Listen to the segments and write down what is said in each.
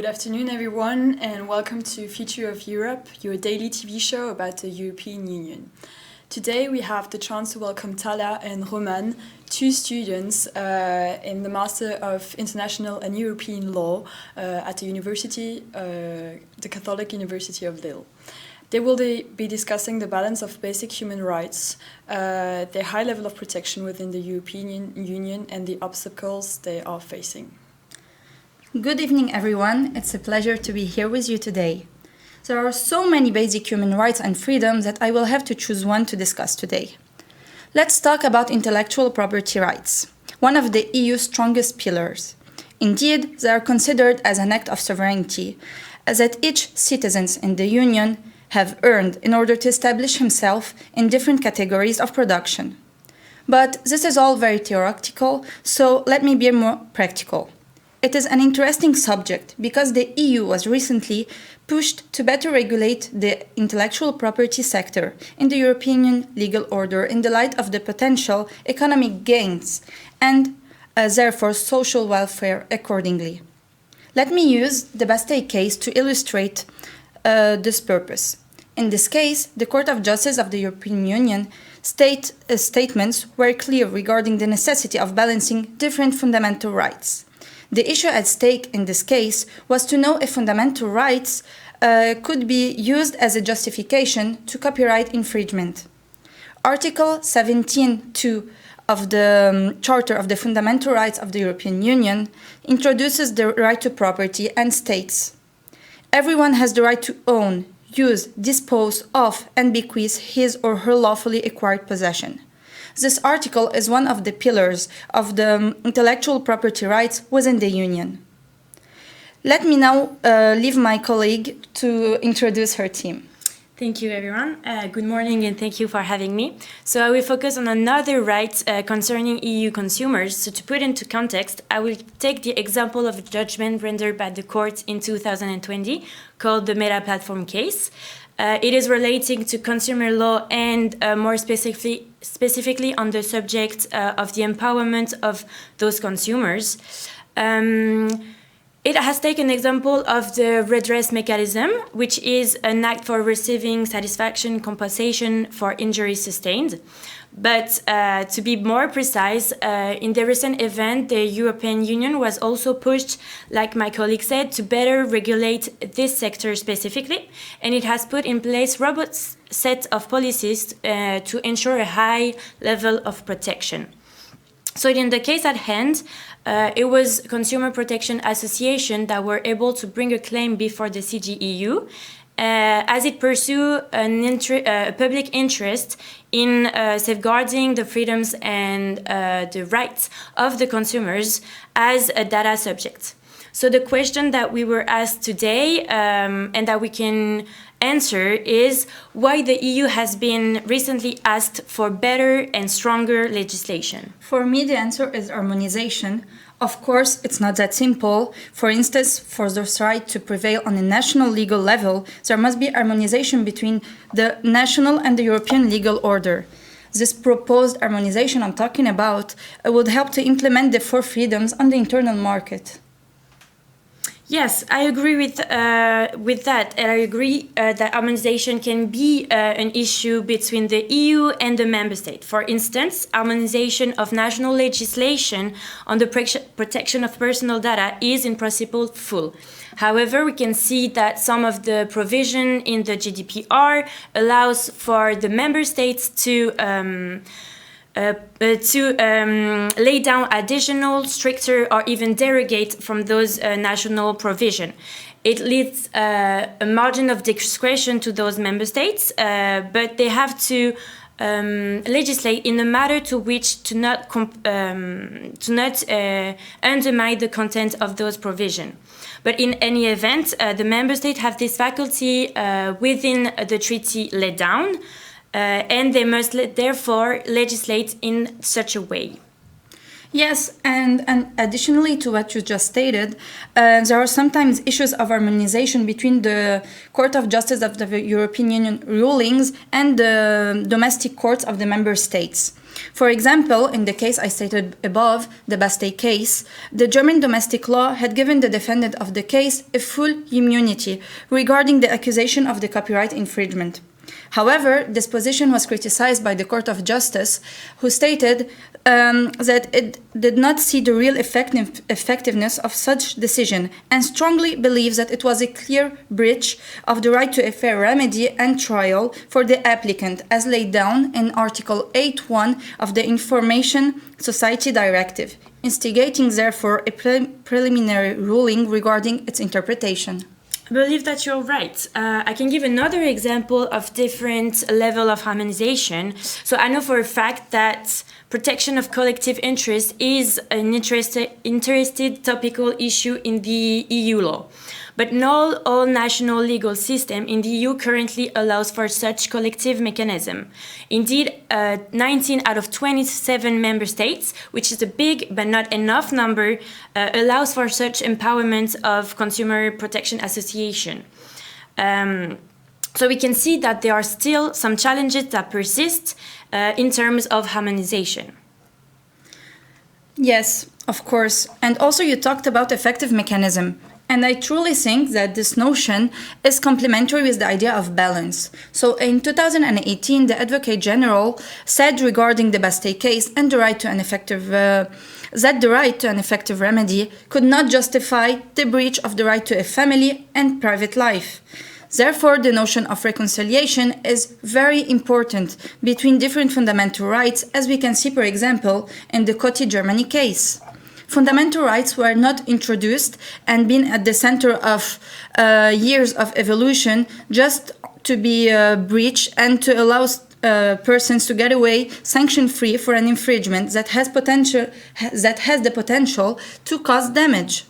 afternoon, everyone, and welcome to Future of Europe, your daily TV show about the European Union. Today we have the chance to welcome Tala and Romane, two students in the Master of International and European Law at the university, the Catholic University of Lille. They will be discussing the balance of basic human rights, their high level of protection within the European Union, and the obstacles they are facing. Good evening, everyone. It's a pleasure to be here with you today. There are so many basic human rights and freedoms that I will have to choose one to discuss today. Let's talk about intellectual property rights, one of the EU's strongest pillars. Indeed, they are considered as an act of sovereignty, as that each citizen in the Union have earned in order to establish himself in different categories of production. But this is all very theoretical, so let me be more practical. It is an interesting subject because the EU was recently pushed to better regulate the intellectual property sector in the European legal order in the light of the potential economic gains and therefore social welfare accordingly. Let me use the Bastille case to illustrate this purpose. In this case, the Court of Justice of the European Union statements were clear regarding the necessity of balancing different fundamental rights. The issue at stake in this case was to know if fundamental rights could be used as a justification to copyright infringement. Article 17.2 of the Charter of the Fundamental Rights of the European Union introduces the right to property and states, "Everyone has the right to own, use, dispose of, and bequeath his or her lawfully acquired possession." This article is one of the pillars of the intellectual property rights within the Union. Let me now leave my colleague to introduce her team. Thank you, everyone. Good morning, and thank you for having me. So I will focus on another right concerning EU consumers. So to put into context, I will take the example of a judgment rendered by the court in 2020 called the Meta Platform case. It is relating to consumer law and more specifically on the subject of the empowerment of those consumers. It has taken example of the redress mechanism, which is an act for receiving satisfaction compensation for injuries sustained. But to be more precise, in the recent event, the European Union was also pushed, like my colleague said, to better regulate this sector specifically, and it has put in place robust set of policies to ensure a high level of protection. So in the case at hand, it was Consumer Protection Association that were able to bring a claim before the CJEU, as it pursued a public interest in safeguarding the freedoms and the rights of the consumers as a data subject. So the question that we were asked today and that we can answer is why the EU has been recently asked for better and stronger legislation. For me, the answer is harmonization. Of course, it's not that simple. For instance, for this right to prevail on a national legal level, there must be harmonization between the national and the European legal order. This proposed harmonization I'm talking about would help to implement the four freedoms on the internal market. Yes, I agree with that, and I agree that harmonization can be an issue between the EU and the member state. For instance, harmonization of national legislation on the protection of personal data is in principle full. However, we can see that some of the provision in the GDPR allows for the member states to lay down additional, stricter, or even derogate from those national provision. It leaves a margin of discretion to those member states, but they have to legislate in a manner to which to not undermine the content of those provisions. But in any event, the member states have this faculty within the treaty laid down, and they must therefore legislate in such a way. Yes, and additionally to what you just stated, there are sometimes issues of harmonization between the Court of Justice of the European Union rulings and the domestic courts of the member states. For example, in the case I stated above, the Bastei case, the German domestic law had given the defendant of the case a full immunity regarding the accusation of the copyright infringement. However, this position was criticized by the Court of Justice, who stated that it did not see the real effectiveness of such decision and strongly believes that it was a clear breach of the right to a fair remedy and trial for the applicant, as laid down in Article 8.1 of the Information Society Directive, instigating therefore a preliminary ruling regarding its interpretation. I believe that you're right. I can give another example of different level of harmonization. So I know for a fact that protection of collective interest is an interested topical issue in the EU law. But not all national legal system in the EU currently allows for such collective mechanism. Indeed, 19 out of 27 member states, which is a big but not enough number, allows for such empowerment of consumer protection association. So we can see that there are still some challenges that persist in terms of harmonization. Yes, of course. And also you talked about effective mechanism. And I truly think that this notion is complementary with the idea of balance. So in 2018, the Advocate General said regarding the Bastei case and the right to an effective that the right to an effective remedy could not justify the breach of the right to a family and private life. Therefore, the notion of reconciliation is very important between different fundamental rights, as we can see, for example, in the Coty Germany case. Fundamental rights were not introduced and been at the center of years of evolution just to be breached and to allow persons to get away sanction-free for an infringement that has the potential to cause damage.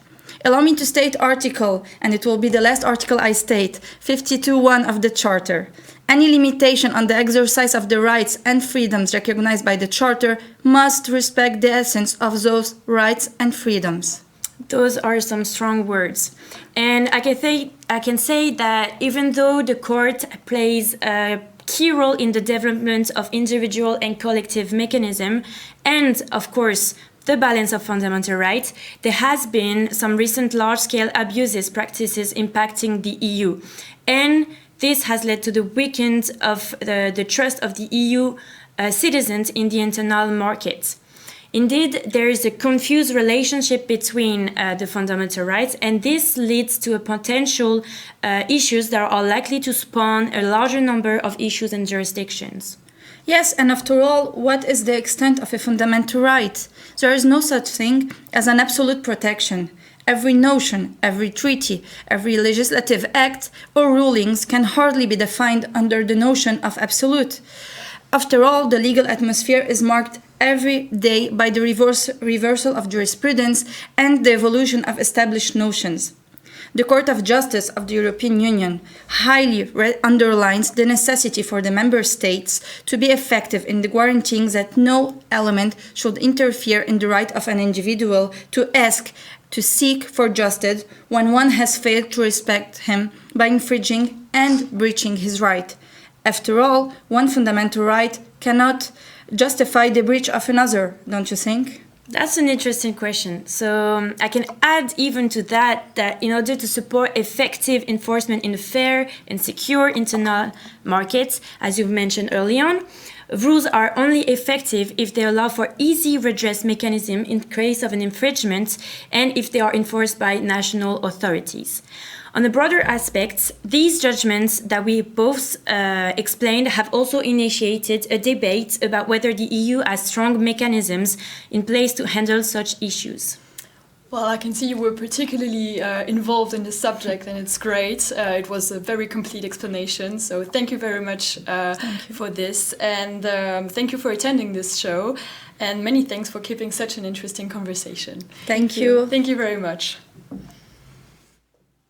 Allow me to state article, and it will be the last article I state, 52.1 of the Charter. Any limitation on the exercise of the rights and freedoms recognized by the Charter must respect the essence of those rights and freedoms. Those are some strong words. And I can say that even though the court plays a key role in the development of individual and collective mechanism, and of course, the balance of fundamental rights, there has been some recent large-scale abuses practices impacting the EU. And this has led to the weakening of the trust of the EU citizens in the internal market. Indeed, there is a confused relationship between the fundamental rights, and this leads to a potential issues that are likely to spawn a larger number of issues and jurisdictions. Yes, and after all, what is the extent of a fundamental right? There is no such thing as an absolute protection. Every notion, every treaty, every legislative act or rulings can hardly be defined under the notion of absolute. After all, the legal atmosphere is marked every day by the reversal of jurisprudence and the evolution of established notions. The Court of Justice of the European Union highly underlines the necessity for the member states to be effective in the guaranteeing that no element should interfere in the right of an individual to seek for justice when one has failed to respect him by infringing and breaching his right. After all, one fundamental right cannot justify the breach of another, don't you think? That's an interesting question. So I can add even to that in order to support effective enforcement in a fair and secure internal markets, as you've mentioned early on, rules are only effective if they allow for easy redress mechanism in case of an infringement and if they are enforced by national authorities. On the broader aspects, these judgments that we both explained have also initiated a debate about whether the EU has strong mechanisms in place to handle such issues. Well, I can see you were particularly involved in this subject, and it's great. It was a very complete explanation, so thank you very much for this, and thank you for attending this show, and many thanks for keeping such an interesting conversation. Thank you. Thank you very much.